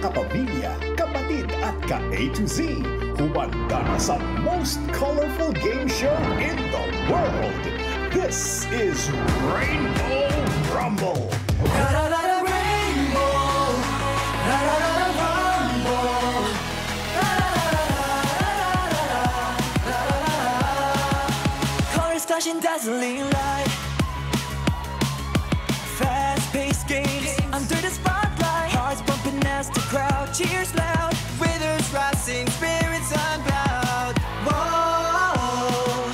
kapamilya, kapatid at ka-A to Z. Humanda na sa most colorful game show in the world. This is Rainbow Rumble. Rainbow, Rumble. Colors flashing, dazzling light. Fast-paced games under the spotlight. Hearts pumping as the crowd cheers loud. Withers rising, spirits unbowed. Whoa,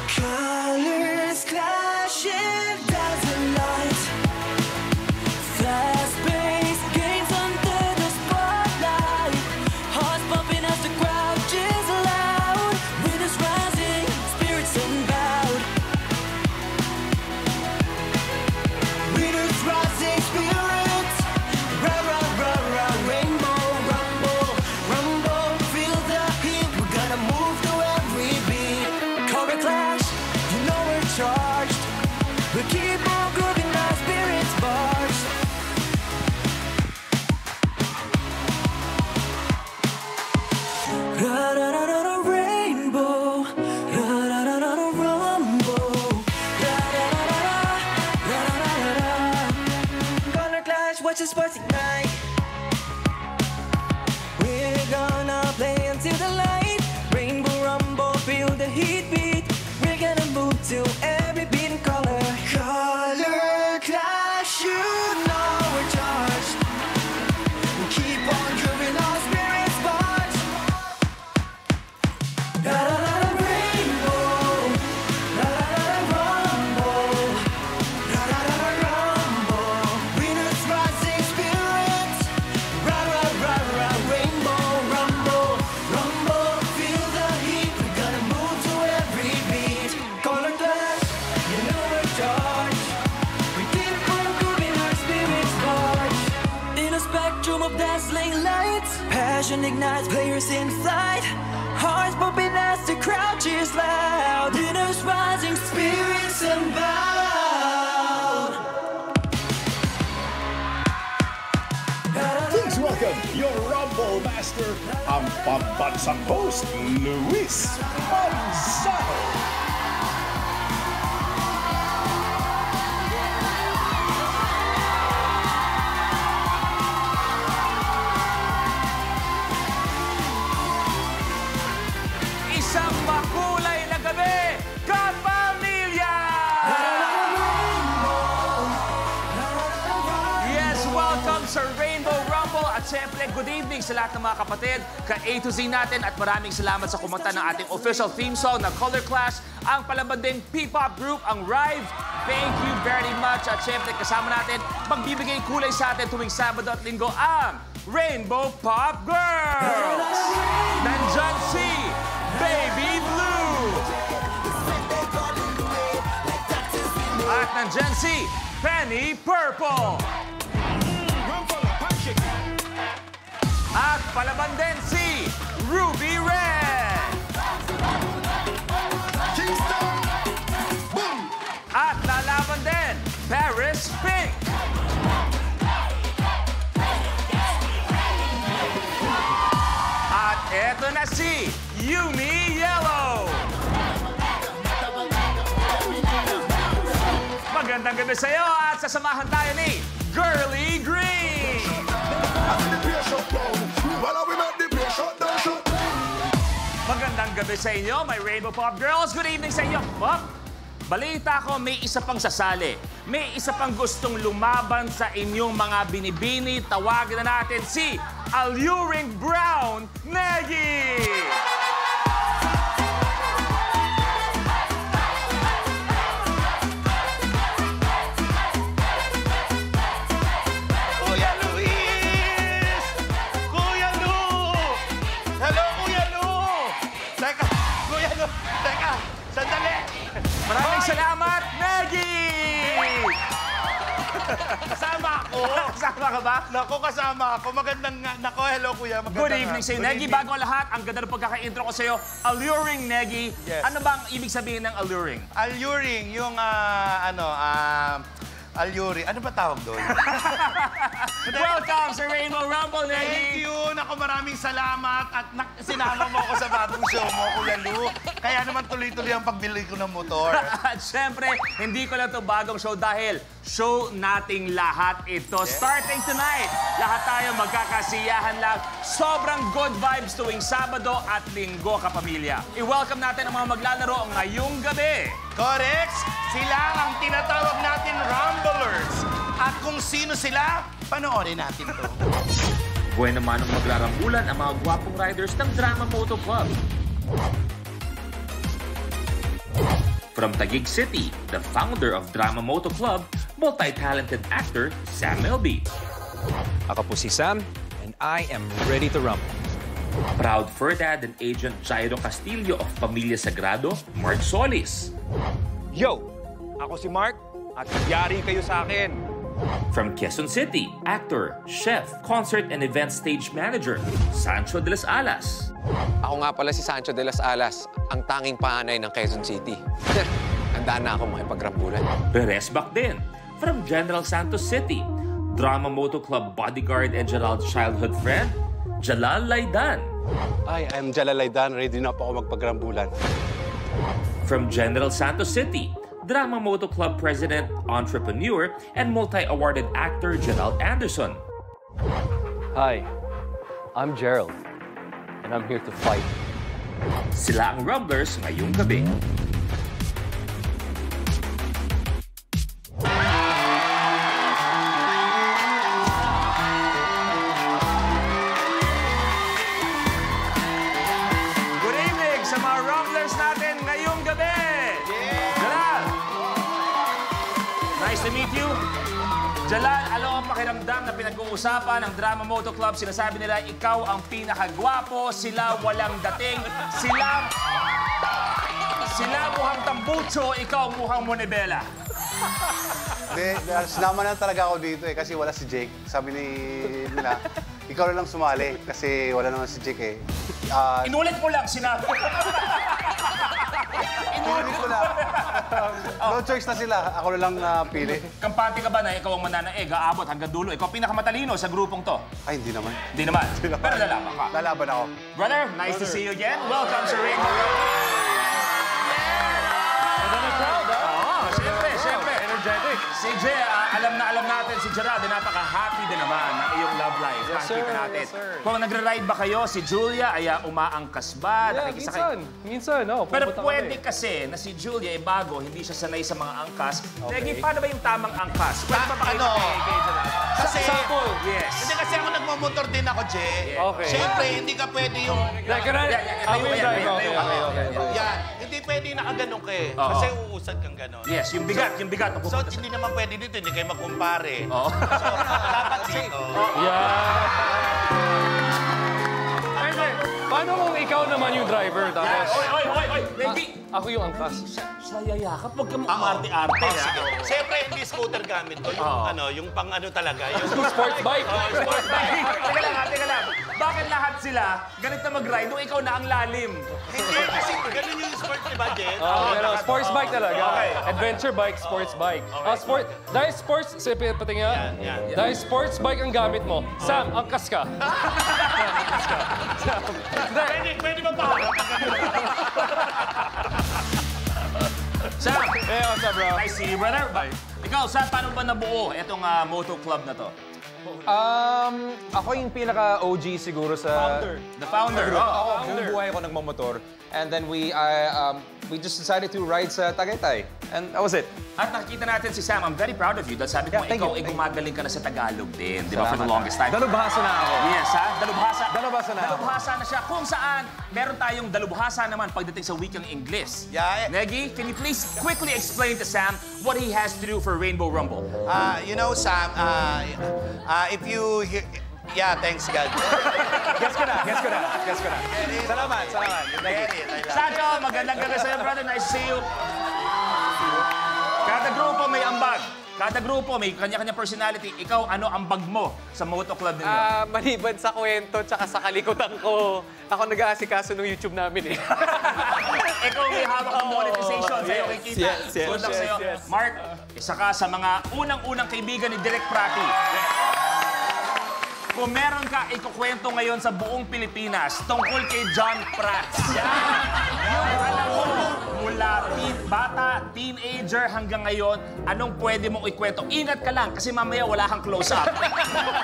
colors clashing, dazzling light. Fast-paced games under the spotlight. Hearts pumping as the crowd cheers loud. Withers rising, spirits unbowed. Withers rising, spirits. Rainbow, rumble, rumble. Feel the heat. We're gonna move to every beat. Color clash, you know we're charged. We keep on grooving, our spirits march. Rainbow, rumble. Color clash, watch the sparks ignite. We're gonna play until the light. Rainbow rumble, feel the heat beat. We're gonna move to every beat and color. Color clash, you know we're charged. We keep on grooving, our spirits march. Rainbow, rumble, rumble. Winners rising, spirits. Rainbow, rumble, rumble. Feel the heat. We're gonna move to every beat. Color clash, you know we're charged. We keep on grooving, our spirits march. In a spectrum of dazzling lights, passion ignites players in flight. Hearts pumping as the crowd cheers loud. Winners rising, spirits unbowed. Please welcome your Rumble Master, ang pambansang host, Luis Manzano. Isang makulay na gabi, kapamilya! Yes, welcome sa Rainbow Rumble at syempre, good evening sa lahat ng mga kapatid, ka-A to Z natin at maraming salamat sa kumanta ng ating official theme song na Color Clash, ang palabanding P-pop group, ang Rive. Thank you very much at syempre, kasama natin, magbibigay kulay sa atin tuwing Sabado at Linggo ang Rainbow Pop Girls! Nandyan si Baby Blue! At nandyan si Penny Purple! At palaban din si Ruby Red! At lalaban din Paris Pink! At eto na si Yumi Yellow! Magandang gabi sa iyo at sasamahan tayo ni Girly Green! Magandang gabi sa inyo, my Rainbow Pop Girls. Good evening sa inyo. Pop, balita ko may isa pang sasali. May isa pang gustong lumaban sa inyong mga binibini. Tawagan na natin si Alluring Brown Negi! Kuya Luis! Kuya Lu! Hello, Kuya Lu! Teka, Kuya Lu! Teka, sandali! Maraming salamat, Negi! Kasama ako! Kasama ka ba? Nako, kasama ako. Magandang... Nako, hello, Kuya. Magandang... Good evening sa'yo, Negi. Bago ang lahat, ang ganda ng pagkaka-intro ko sa'yo. Alluring, Negi. Yes. Ano bang ibig sabihin ng alluring? Alluring, yung Alyuri. Ano ba tawag doon? Welcome sa Rainbow Rumble, Thank Negi! you! Naku, maraming salamat at sinama mo ako sa bagong show mo, Kuya Lu. Kaya naman tuloy-tuloy ang pagbili ko ng motor. At syempre, hindi ko lang to bagong show dahil show nating lahat ito. Starting tonight, lahat tayo magkakasiyahan lang. Sobrang good vibes tuwing Sabado at Linggo, kapamilya. I-welcome natin ang mga maglalaro ngayong gabi. Correct! Sila ang tinatawag natin Rumblers. At kung sino sila, panoorin natin to. Buwan naman ang magrarambulan ang mga gwapong riders ng Drama Moto Club. From Taguig City, the founder of Drama Moto Club, multi-talented actor Sam Melby. Ako po si Sam, and I am ready to rumble. Proud fur dad and agent Jairo Castillo of Pamilya Sagrado, Mark Solis. Yo! Ako si Mark, at yari kayo sa akin. From Quezon City, actor, chef, concert and event stage manager, Sancho de las Alas. Ako nga pala si Sancho de las Alas, ang tanging panay ng Quezon City. Handa na ako makipagrambulan. Perez Bacden. From General Santos City, Drama Moto Club bodyguard and Gerald's childhood friend, Jalal Laidan. Hi, I'm Jalal Laidan. Ready na po ako magpagrambulan. From General Santos City, Drama Moto Club president, entrepreneur, and multi-awarded actor Gerald Anderson. Hi, I'm Gerald, and I'm here to fight. Sila ang Rumblers ngayong gabi. Good evening sa mga Rumblers natin ngayong gabi! Jalal! Nice to meet you. Jalal, ano ang pakiramdam na pinag-uusapan ng Drama Moto Club? Sinasabi nila, ikaw ang pinakagwapo, sila walang dating, sila mukhang tambucho, ikaw mukhang monebela. Hindi, sinama na talaga ako dito kasi wala si Jake. Sabi nila, ikaw na lang sumali kasi wala naman si Jake Inulit mo lang, sinabi. Inulit ko lang. No choice na sila. Ako na lang napili. Kampante ka ba na ikaw ang mananaig, aabot hanggang dulo? Ikaw pinakamatalino sa grupong to? Ay, hindi naman. Hindi naman. Pero lalaban ka. Lalaban ako. Brother, nice to see you again. Welcome sa Rainbow Rumble. Siyempre. Energetic. Si Jay, alam natin si Gerald, napaka-happy din naman ng iyong love life. Yes, sir. Nakikita natin. Yes, sir. Kung nagre-ride ba kayo, si Julia ay umaangkas ba? Yeah, Nakikisakay? minsan, no. Pero pupunta pwede kami. kasi na si Julia ay bago, hindi siya sanay sa mga angkas. Negi, paano ba yung tamang angkas? Pwede ba pakita Ano? kay Gerald? Kasi, Sample. Yes. hindi kasi ako nagmamotor din ako, Je. Okay. Siyempre, hindi ka pwede yung... Ako yung driver. Okay. Yan. Hindi pwede nakaganon ka eh. Oo. Kasi uusad kang ganon. Yes, yung bigat. Ang So, pupunta sa... hindi naman pwede dito. Hindi kayo magkumpare. Oo. So, dapat dito. Paano kung ikaw naman yung driver, tapos Oy! Negi! ako yung angkas? Sa yayakap, huwag kang arte-arte. Oh, sige. Siyempre, hindi scooter gamit ko. Yung pang ano talaga. Yung Sports bike. Teka lang. Bakit lahat sila ganito mag-ride nung ikaw na ang lalim? Hindi, kasi ganun yung sport, di ba, Je? Pero sports bike talaga. Okay. Adventure bike, sports bike. Dahil sports, patingin nga. Yan. Dahil sports bike ang gamit mo, Sam, angkas ka. Pwede ba paharap? Sam! Hey, what's up, bro? Nice to see you, brother. Ikaw, Sam, paano ba nabuo itong moto club na to? Ako yung pinaka-OG siguro sa... The founder. Ako, buong buhay ako nagmamotor. And then we just decided to ride sa Tagaytay. And that was it. At nakikita natin si Sam, I'm very proud of you. Dahil sabi ko, Yeah, thank ikaw you. ay gumagaling ka na sa Tagalog din. Di ba? For the Salamat. longest time. Dalubhasa na ako. Yes, ha? Dalubhasa. Dalubhasa na ako. Dalubhasa na siya. Kung saan, meron tayong dalubhasa naman pagdating sa wikang Ingles. Yeah. Negi, can you please quickly explain to Sam what he has to do for Rainbow Rumble? You know, Sam, if you hear... Yeah, thanks, God. Guess ko na. Salamat. Sancho, magandang gabi sa'yo, brother. Nice to see you. Kada grupo may ambag. Kada grupo may kanya-kanya personality. Ikaw, ano ambag mo sa moto club ninyo? Maliban sa kwento tsaka sa kalikutan ko, ako nag-aasikaso ng YouTube namin eh. Ikaw may hawak ng monetization. Sa'yo kikita. Yes. Good luck sa'yo. Mark, isa ka sa mga unang-unang kaibigan ni Direk Prati. Kung meron ka ikukwento ngayon sa buong Pilipinas tungkol kay John Prats. Yung alam mo, mula bata, teenager hanggang ngayon, anong pwede mong ikwento? Ingat ka lang kasi mamaya wala kang close-up.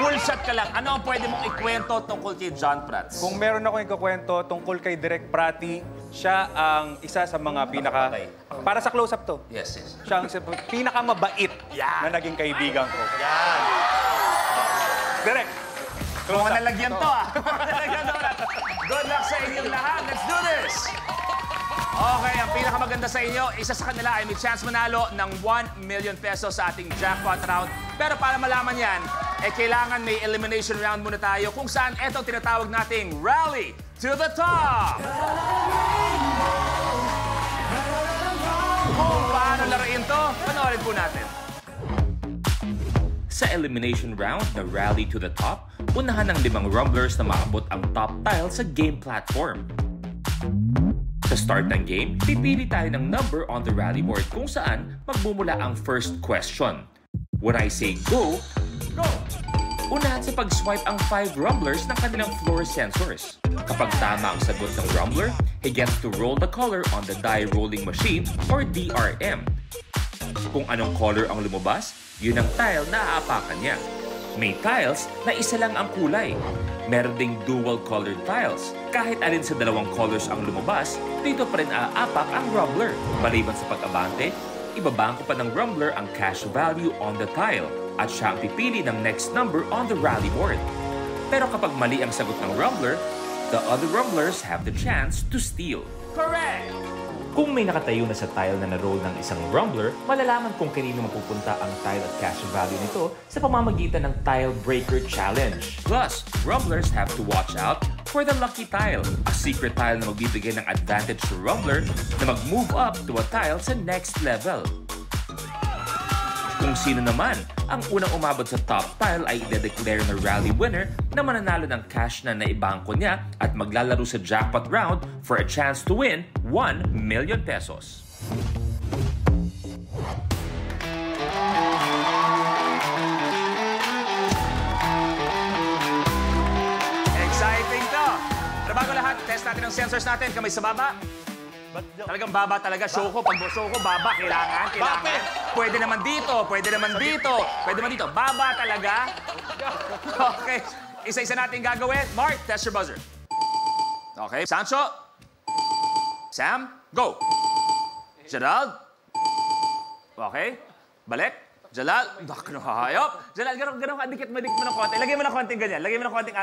Full shot ka lang. Ano ang pwede mong ikwento tungkol kay John Prats? Kung meron akong ikukwento tungkol kay Direk Prati, siya ang isa sa mga pinaka... Okay. Para sa close-up to. Yes. Siya ang pinakamabait na naging kaibigan ko. Direk! Kung nalagyan to, Good luck sa inyong lahat. Let's do this! Okay, ang pinakamaganda sa inyo, isa sa kanila ay may chance manalo ng 1 million pesos sa ating jackpot round. Pero para malaman yan, kailangan may elimination round muna tayo kung saan etong tinatawag nating Rally to the Top! Kung paano laruin to, panoorin po natin. Sa elimination round na Rally to the Top, unahan ng 5 rumblers na maabot ang top tile sa game platform. Sa start ng game, pipili tayo ng number on the rally board kung saan magmumula ang first question. When I say go, go! Unahan sa pag-swipe ang 5 rumblers ng kanilang floor sensors. Kapag tama ang sagot ng rumbler, he gets to roll the color on the die rolling machine or DRM. Kung anong color ang lumabas, yun ang tile na aapakan niya. May tiles na isa lang ang kulay. Meron ding dual-colored tiles. Kahit alin sa dalawang colors ang lumabas, dito pa rin aapak ang rumbler. Maliban sa pag-abante, ibabangko pa ng rumbler ang cash value on the tile at siya ang pipili ng next number on the rally board. Pero kapag mali ang sagot ng rumbler, the other rumblers have the chance to steal. Correct! Kung may nakatayo na sa tile na na-roll ng isang rumbler, malalaman kung kanino mapupunta ang tile at cash value nito sa pamamagitan ng Tile Breaker Challenge. Plus, rumblers have to watch out for the lucky tile, a secret tile na magbibigay ng advantage to rumbler na mag-move up to a tile sa next level. Kung sino naman ang unang umabot sa top tile ay i-declare na rally winner na mananalo ng cash na naibangko niya at maglalaro sa jackpot round for a chance to win 1 million pesos. Exciting to! Pero bago lahat, test natin ang sensors natin. Kamay sa baba. Talagang baba talaga. Show ko. Pag show ko, baba. Kailangan. Pwede naman dito. Pwede naman dito. Pwede naman dito. Baba talaga. Okay. Isa-isa natin gagawin. Mark, test your buzzer. Okay. Sancho. Sam, go. Gerald. Okay. Balik. Jalal. Naku, hayop. Jalal, ganun ka. Dikit mo ng konti. Lagay mo ng konting ganyan. Lagay mo ng konting...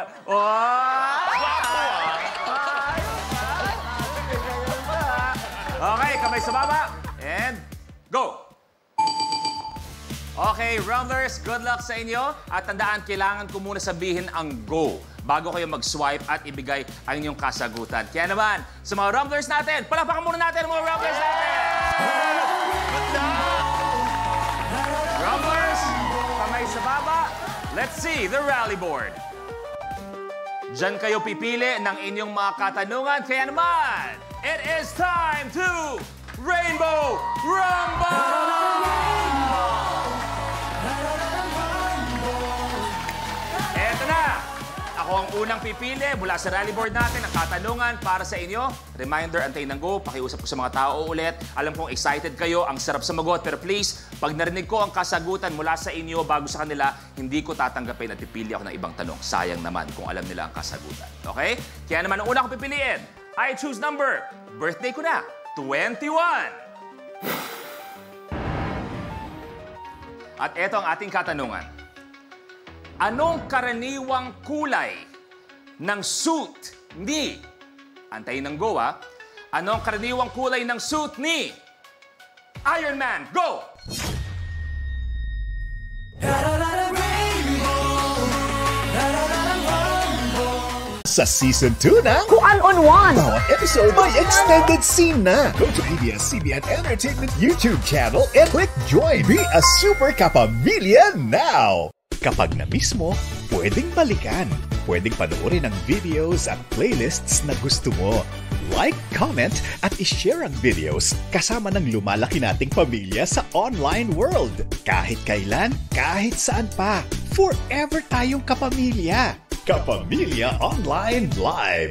Okay, kamay sa baba. And go! Okay, rumblers, good luck sa inyo. At tandaan, kailangan ko muna sabihin ang go bago kayo mag-swipe at ibigay ang inyong kasagutan. Kaya naman, sa mga rumblers natin, palapakan muna natin ang mga rumblers natin! Rumblers, kamay sa baba. Let's see the rally board. Diyan kayo pipili ng inyong mga katanungan. Kaya naman, it is time to Rainbow Rumble! Eto na! Ako ang unang pipili mula sa rally board natin ang katanungan para sa inyo. Reminder, antayin ng go. Pakiusap ko sa mga tao ulit. Alam kong excited kayo, ang sarap sumagot. Pero please, pag narinig ko ang kasagutan mula sa inyo bago sa kanila, hindi ko tatanggapin at pipili ako ng ibang tanong. Sayang naman kung alam nila ang kasagutan. Okay? Kaya naman, ang una ko pipiliin, I choose number. Birthday ko na, 21. At eto ang ating katanungan. Anong karaniwang kulay ng suit ni... Antayin ng go, ha? Anong karaniwang kulay ng suit ni... Iron Man? Go! Sa Season 2 na, Kuan on one! bawat episode may extended scene na. Go to ABS-CBN Entertainment YouTube channel and click Join. Be a Super Kapamilya now! Kapag na-miss mo, pwedeng balikan. pwedeng panoorin ang videos at playlists na gusto mo. Like, comment, at ishare ang videos kasama ng lumalaki nating pamilya sa online world. Kahit kailan, kahit saan pa, forever tayong kapamilya. Kapamilya Online Live.